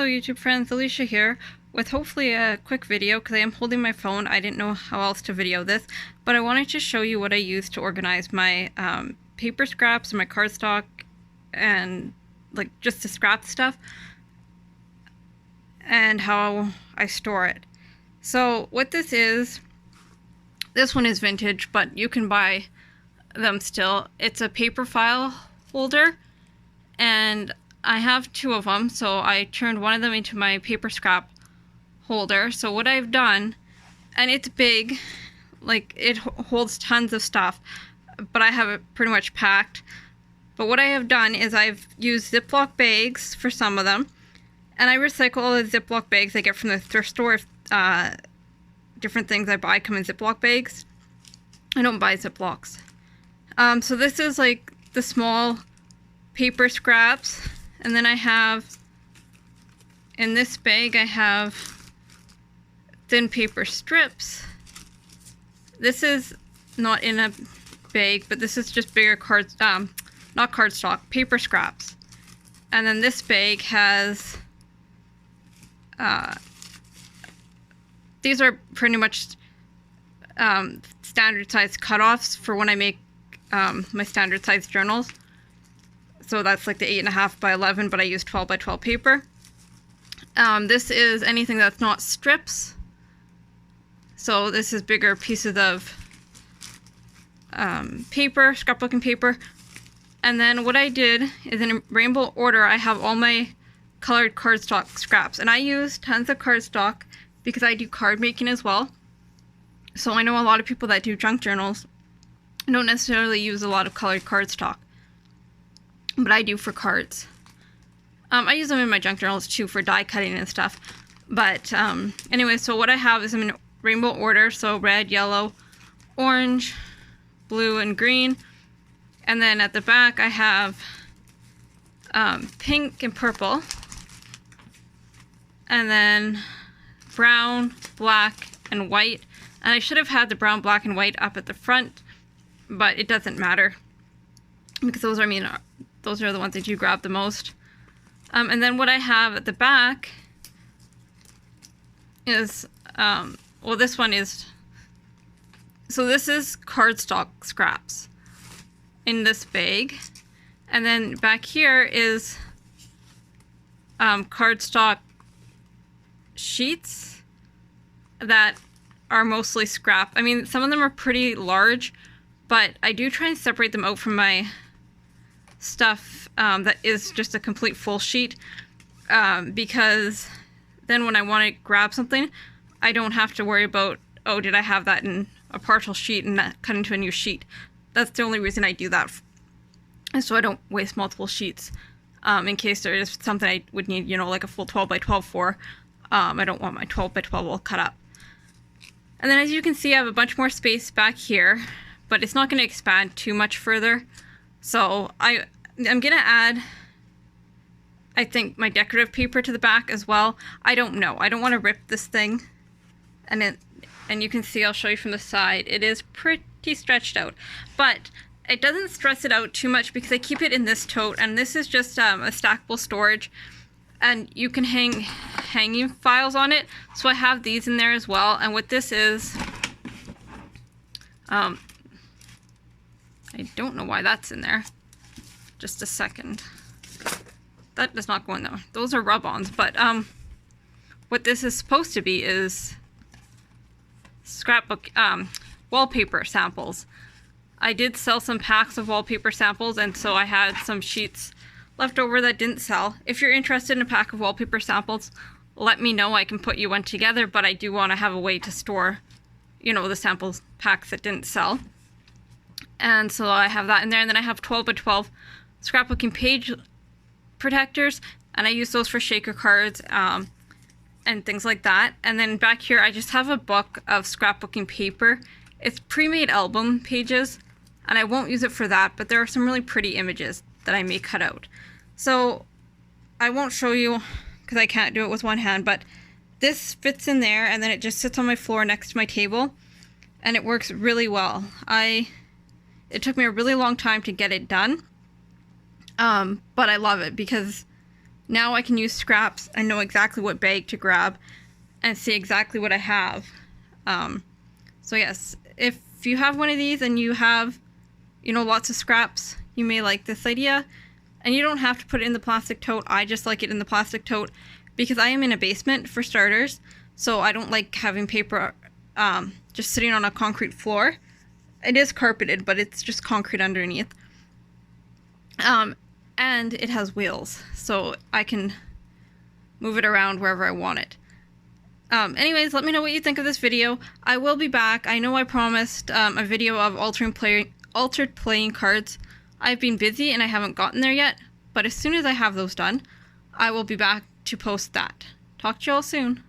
Hello YouTube friends, Alicia here with hopefully a quick video because I am holding my phone. I didn't know how else to video this, but I wanted to show you what I use to organize my paper scraps and my cardstock and like just the scrap stuff and how I store it. So what this one is vintage, but you can buy them still. It's a paper file holder and I have two of them, so I turned one of them into my paper scrap holder. So what I've done, and it's big, like it holds tons of stuff, but I have it pretty much packed. But what I have done is I've used Ziploc bags for some of them, and I recycle all the Ziploc bags I get from the thrift store. Different things I buy come in Ziploc bags. I don't buy Ziplocs. So this is like the small paper scraps. And then I have, in this bag, I have thin paper strips. This is not in a bag, but this is just bigger not cardstock, paper scraps. And then this bag has, these are pretty much standard size cutoffs for when I make my standard size journals. So that's like the 8.5 by 11, but I use 12 by 12 paper. This is anything that's not strips. So this is bigger pieces of paper, scrapbooking paper. And then what I did is in rainbow order, I have all my colored cardstock scraps. And I use tons of cardstock because I do card making as well. So I know a lot of people that do junk journals don't necessarily use a lot of colored cardstock, but I do for cards. I use them in my junk journals too for die cutting and stuff. But anyway, so what I have is in rainbow order, so red, yellow, orange, blue, and green. And then at the back I have pink and purple. And then brown, black, and white. And I should have had the brown, black, and white up at the front, but it doesn't matter because those are the ones that you grab the most. And then what I have at the back is, well, this one is, so this is cardstock scraps in this bag. And then back here is cardstock sheets that are mostly scrap. I mean, some of them are pretty large, but I do try and separate them out from my stuff that is just a complete full sheet, because then when I want to grab something, I don't have to worry about, oh, did I have that in a partial sheet and not cut into a new sheet. That's the only reason I do that, and so I don't waste multiple sheets in case there is something I would need, you know, like a full 12 by 12 for. I don't want my 12 by 12 all cut up. And then as you can see, I have a bunch more space back here, but it's not going to expand too much further. So I'm going to add, I think, my decorative paper to the back as well. I don't know. I don't want to rip this thing. And you can see, I'll show you from the side, it is pretty stretched out. But it doesn't stress it out too much because I keep it in this tote. And this is just a stackable storage. And you can hang hanging files on it. So I have these in there as well. And what this is, I don't know why that's in there. Just a second. That does not go in there. Those are rub-ons. But what this is supposed to be is scrapbook wallpaper samples. I did sell some packs of wallpaper samples, and so I had some sheets left over that didn't sell. If you're interested in a pack of wallpaper samples, let me know. I can put you one together, but I do want to have a way to store, you know, the samples packs that didn't sell. And so I have that in there, and then I have 12 by 12 scrapbooking page protectors, and I use those for shaker cards and things like that. And then back here I just have a book of scrapbooking paper. It's pre-made album pages, and I won't use it for that, but there are some really pretty images that I may cut out. So I won't show you because I can't do it with one hand, but this fits in there, and then it just sits on my floor next to my table, and it works really well. It took me a really long time to get it done, but I love it because Now I can use scraps and know exactly what bag to grab and see exactly what I have. So yes, if you have one of these and you have, lots of scraps, you may like this idea. And you don't have to put it in the plastic tote. I just like it in the plastic tote because I am in a basement, for starters. So I don't like having paper just sitting on a concrete floor. It is carpeted, but it's just concrete underneath. And it has wheels, so I can move it around wherever I want it. Anyways, let me know what you think of this video. I will be back. I know I promised a video of altered playing cards. I've been busy and I haven't gotten there yet, but as soon as I have those done, I will be back to post that. Talk to y'all soon.